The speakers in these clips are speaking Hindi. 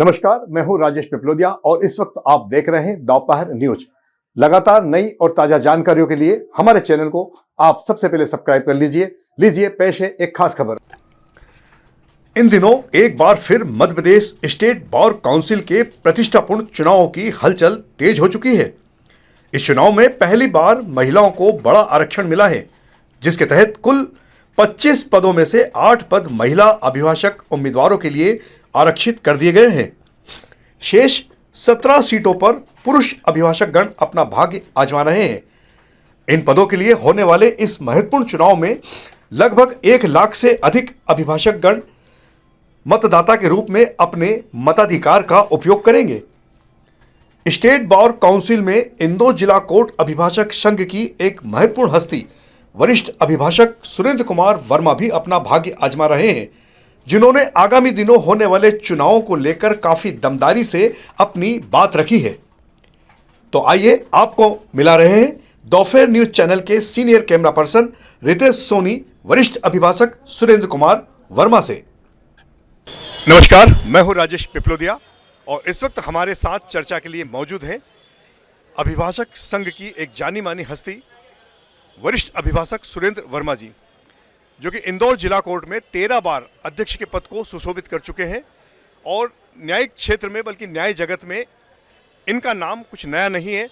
नमस्कार, मैं हूं राजेश पिपलोदिया और इस वक्त आप देख रहे हैं दोपहर न्यूज। लगातार नई और ताजा जानकारियों के लिए हमारे चैनल को आप सबसे पहले सब्सक्राइब कर लीजिए पेश है एक खास खबर। इन दिनों एक बार फिर Madhya Pradesh state bar council के प्रतिष्ठापूर्ण चुनावों की हलचल तेज हो चुकी है। इस चुनाव में पहली बार महिलाओं को बड़ा आरक्षण मिला है, जिसके तहत कुल 25 पदों में से 8 पद महिला अभिभाषक उम्मीदवारों के लिए आरक्षित कर दिए गए हैं। शेष 17 सीटों पर पुरुष अभिभाषक गण अपना भाग्य आजमा रहे हैं। इन पदों के लिए होने वाले इस महत्वपूर्ण चुनाव में लगभग 1 लाख से अधिक अभिभाषक गण मतदाता के रूप में अपने मताधिकार का उपयोग करेंगे। स्टेट बार काउंसिल में इंदौर जिला कोर्ट अभिभाषक संघ की एक महत्वपूर्ण हस्ती वरिष्ठ अभिभाषक सुरेंद्र कुमार वर्मा भी अपना भाग्य आजमा रहे हैं, जिन्होंने आगामी दिनों होने वाले चुनावों को लेकर काफी दमदारी से अपनी बात रखी है। तो आइए आपको मिला रहे हैं दोपहर न्यूज चैनल के senior camera person Ritesh Soni वरिष्ठ अभिभाषक सुरेंद्र कुमार वर्मा से। नमस्कार, मैं हूं राजेश पिपलोदिया और इस वक्त हमारे साथ चर्चा के लिए मौजूद हैं अभिभाषक संघ की एक जानी मानी हस्ती वरिष्ठ अभिभाषक सुरेंद्र वर्मा जी, जो कि इंदौर जिला कोर्ट में 13 बार अध्यक्ष के पद को सुशोभित कर चुके हैं और न्यायिक क्षेत्र में बल्कि न्याय जगत में इनका नाम कुछ नया नहीं है।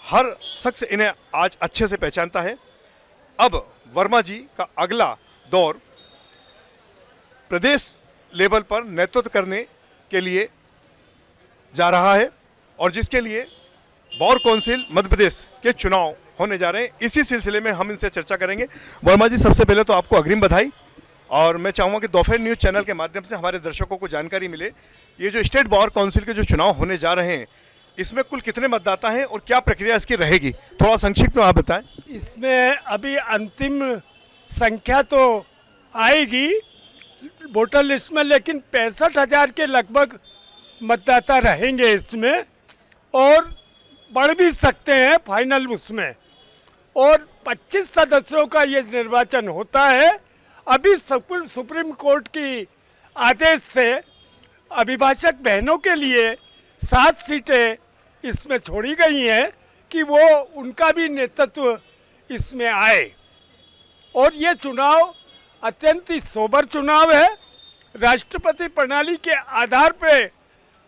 हर शख्स इन्हें आज अच्छे से पहचानता है। अब वर्मा जी का अगला दौर प्रदेश लेवल पर नेतृत्व करने के लिए जा रहा है और जिसके लिए बार काउंसिल मध्य प्रदेश के चुनाव होने जा रहे हैं। इसी सिलसिले में हम इनसे चर्चा करेंगे। वर्मा जी, सबसे पहले तो आपको अग्रिम बधाई और मैं चाहूँगा कि दोपहर न्यूज़ चैनल के माध्यम से हमारे दर्शकों को जानकारी मिले। ये जो स्टेट बार काउंसिल के जो चुनाव होने जा रहे हैं, इसमें कुल कितने मतदाता हैं और क्या प्रक्रिया इसकी रहेगी, थोड़ा संक्षिप्त में आप बताएं। इसमें अभी अंतिम संख्या तो आएगी वोटर लिस्ट में, लेकिन 65,000 के लगभग मतदाता रहेंगे इसमें और बढ़ भी सकते हैं फाइनल उसमें। और 25 सदस्यों का ये निर्वाचन होता है। अभी सुप्रीम कोर्ट की आदेश से अभिभाषक बहनों के लिए 7 सीटें इसमें छोड़ी गई हैं कि वो उनका भी नेतृत्व इसमें आए। और ये चुनाव अत्यंत ही सोबर चुनाव है। राष्ट्रपति प्रणाली के आधार पे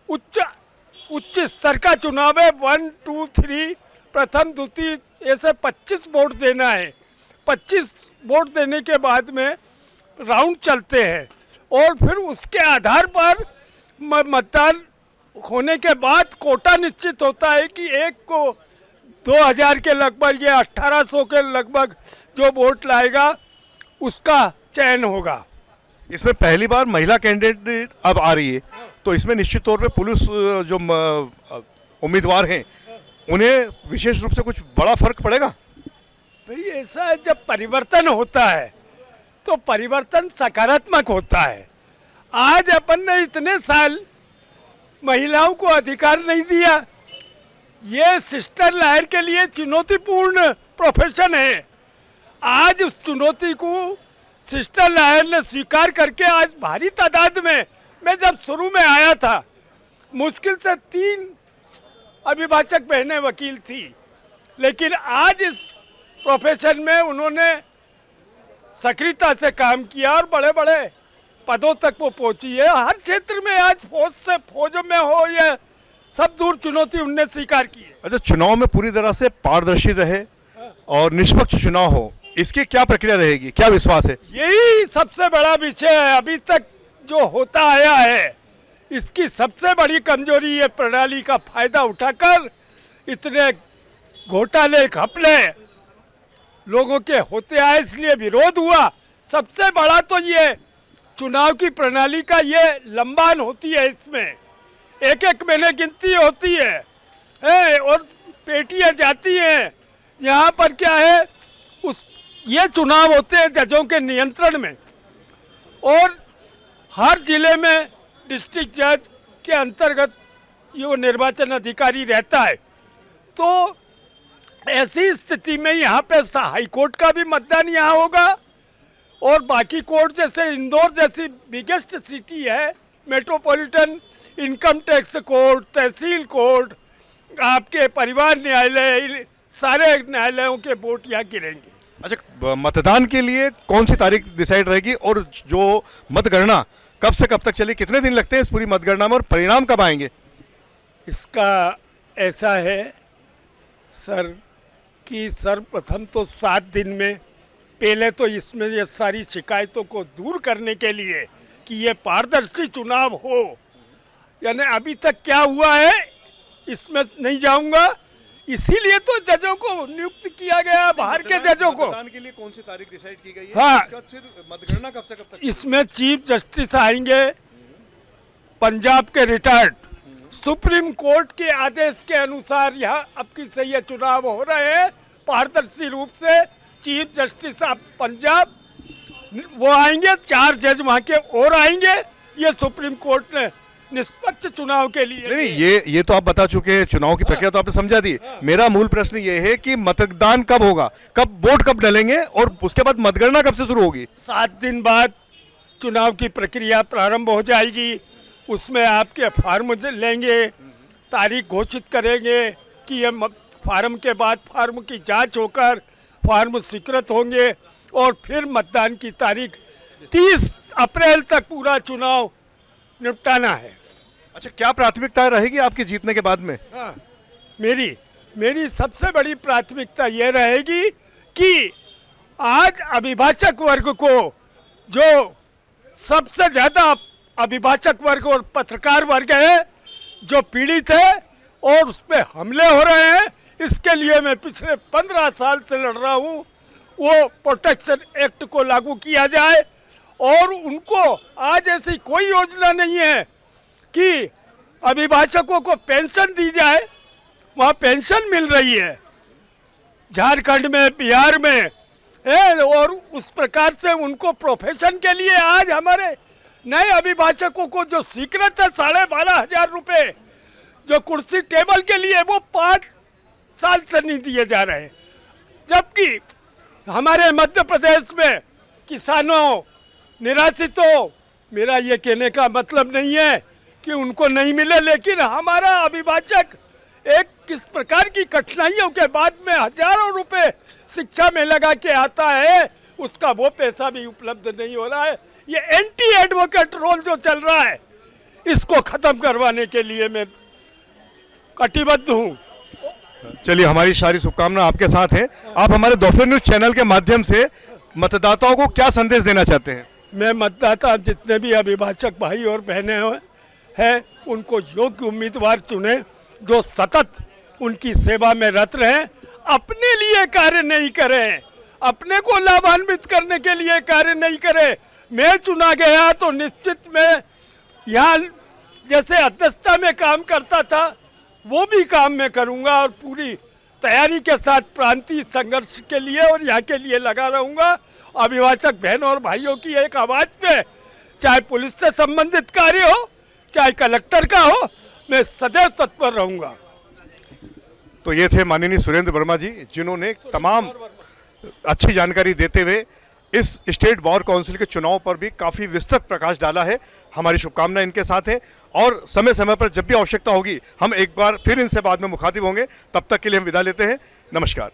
उच्च स्तर का चुनाव है। 1, 2, 3 प्रथम द्वितीय ऐसे 25 वोट देना है। 25 वोट देने के बाद में राउंड चलते हैं और फिर उसके आधार पर मतदान होने के बाद कोटा निश्चित होता है कि एक को 2000 के लगभग या 1800 के लगभग जो वोट लाएगा उसका चयन होगा। इसमें पहली बार महिला कैंडिडेट अब आ रही है, तो इसमें निश्चित तौर पे पुलिस जो उम्मीदवार हैं उन्हें विशेष रूप से कुछ बड़ा फर्क पड़ेगा। भाई ऐसा है, जब परिवर्तन होता है तो परिवर्तन सकारात्मक होता है। आज अपन ने इतने साल महिलाओं को अधिकार नहीं दिया। ये सिस्टर लॉयर के लिए चुनौतीपूर्ण प्रोफेशन है। आज उस चुनौती को सिस्टर लॉयर ने स्वीकार करके आज भारी तादाद में, मैं जब शुरू में आया था मुश्किल से 3 अभिभाषक बहनें वकील थी, लेकिन आज इस प्रोफेशन में उन्होंने सक्रियता से काम किया और बड़े बड़े पदों तक वो पहुंची है। हर क्षेत्र में आज फौज में हो या सब दूर चुनौती उनने स्वीकार की है। अच्छा, चुनाव में पूरी तरह से पारदर्शी रहे और निष्पक्ष चुनाव हो, इसकी क्या प्रक्रिया रहेगी, क्या विश्वास है? यही सबसे बड़ा विषय है। अभी तक जो होता आया है इसकी सबसे बड़ी कमजोरी ये प्रणाली का फायदा उठाकर इतने घोटाले घपले लोगों के होते आए, इसलिए विरोध हुआ। सबसे बड़ा तो ये चुनाव की प्रणाली का ये लंबान होती है। इसमें 1-1 महीने गिनती होती है और पेटियां जाती हैं। यहाँ पर क्या है, ये चुनाव होते हैं जजों के नियंत्रण में और हर जिले में डिस्ट्रिक्ट जज के अंतर्गत ये निर्वाचन अधिकारी रहता है। तो ऐसी स्थिति में यहाँ पे हाई कोर्ट का भी मतदान यहाँ होगा और बाकी कोर्ट जैसे इंदौर जैसी बिगेस्ट सिटी है, मेट्रोपॉलिटन इनकम टैक्स कोर्ट, तहसील कोर्ट, आपके परिवार न्यायालय, सारे न्यायालयों के वोट यहाँ गिरेंगे। अच्छा, मतदान के लिए कौन सी तारीख डिसाइड रहेगी और जो मतगणना कब से कब तक चली, कितने दिन लगते हैं इस पूरी मतगणना में और परिणाम कब आएंगे? इसका ऐसा है सर कि सर्वप्रथम तो 7 दिन में पहले तो इसमें ये सारी शिकायतों को दूर करने के लिए कि ये पारदर्शी चुनाव हो, यानी अभी तक क्या हुआ है इसमें नहीं जाऊंगा, इसीलिए तो जजों को नियुक्त किया गया, बाहर के जजों को। मतदान के लिए कौन सी तारीख डिसाइड की गई है? हाँ, इसका फिर मतगणना कब से कब तक? इसमें चीफ जस्टिस आएंगे पंजाब के रिटायर्ड, सुप्रीम कोर्ट के आदेश के अनुसार यहाँ अब की से ये चुनाव हो रहे हैं पारदर्शी रूप से। चीफ जस्टिस ऑफ पंजाब वो आएंगे, 4 जज वहाँ के और आएंगे, ये सुप्रीम कोर्ट ने निष्पक्ष चुनाव के लिए। नहीं, ये तो आप बता चुके हैं, चुनाव की प्रक्रिया तो आपने समझा दी। मेरा मूल प्रश्न ये है कि मतदान कब होगा, कब वोट कब डलेंगे और उसके बाद मतगणना कब से शुरू होगी? 7 दिन बाद चुनाव की प्रक्रिया प्रारंभ हो जाएगी, उसमें आपके फार्म लेंगे, तारीख घोषित करेंगे कि ये फार्म के बाद फार्म की जांच होकर फार्म स्वीकृत होंगे और फिर मतदान की तारीख 30 अप्रैल तक पूरा चुनाव निपटाना है। अच्छा, क्या प्राथमिकता रहेगी आपके जीतने के बाद में? हाँ, मेरी सबसे बड़ी प्राथमिकता ये रहेगी कि आज अभिभाषक वर्ग को, जो सबसे ज़्यादा अभिभाषक वर्ग और पत्रकार वर्ग है जो पीड़ित है और उस पर हमले हो रहे हैं, इसके लिए मैं पिछले 15 साल से लड़ रहा हूँ, वो प्रोटेक्शन एक्ट को लागू किया जाए और उनको आज ऐसी कोई योजना नहीं है कि अभिभाषकों को पेंशन दी जाए। वहाँ पेंशन मिल रही है झारखंड में, बिहार में है, और उस प्रकार से उनको प्रोफेशन के लिए आज हमारे नए अभिभाषकों को जो स्वीकृत है 12,500 रुपये जो कुर्सी टेबल के लिए, वो 5 साल से नहीं दिए जा रहे, जबकि हमारे मध्य प्रदेश में किसानों निराश्रितों, मेरा ये कहने का मतलब नहीं है कि उनको नहीं मिले, लेकिन हमारा अभिभाषक एक किस प्रकार की कठिनाइयों के बाद में हजारों रुपए शिक्षा में लगा के आता है, उसका वो पैसा भी उपलब्ध नहीं हो रहा है। ये एंटी एडवोकेट रोल जो चल रहा है, इसको खत्म करवाने के लिए मैं कटिबद्ध हूँ। चलिए, हमारी सारी शुभकामना आपके साथ है। आप हमारे दोपहर न्यूज चैनल के माध्यम से मतदाताओं को क्या संदेश देना चाहते हैं? मैं मतदाता जितने भी अभिभाषक भाई और बहनें हैं उनको योग्य उम्मीदवार चुने जो सतत उनकी सेवा में रत रहें, अपने लिए कार्य नहीं करें, अपने को लाभान्वित करने के लिए कार्य नहीं करें। मैं चुना गया तो निश्चित में यहाँ जैसे अध्यक्षता में काम करता था वो भी काम मैं करूँगा और पूरी तैयारी के साथ प्रांतीय संघर्ष के लिए और यहाँ के लिए लगा रहूँगा। अभिभाषक बहनों और भाइयों की एक आवाज़ पे, चाहे पुलिस से संबंधित कार्य हो, चाहे कलेक्टर का हो, मैं सदैव तत्पर रहूँगा। तो ये थे माननीय सुरेंद्र वर्मा जी, जिन्होंने तमाम अच्छी जानकारी देते हुए इस स्टेट बार काउंसिल के चुनाव पर भी काफ़ी विस्तृत प्रकाश डाला है। हमारी शुभकामनाएं इनके साथ है और समय समय पर जब भी आवश्यकता होगी हम एक बार फिर इनसे बाद में मुखातिब होंगे। तब तक के लिए हम विदा लेते हैं। नमस्कार।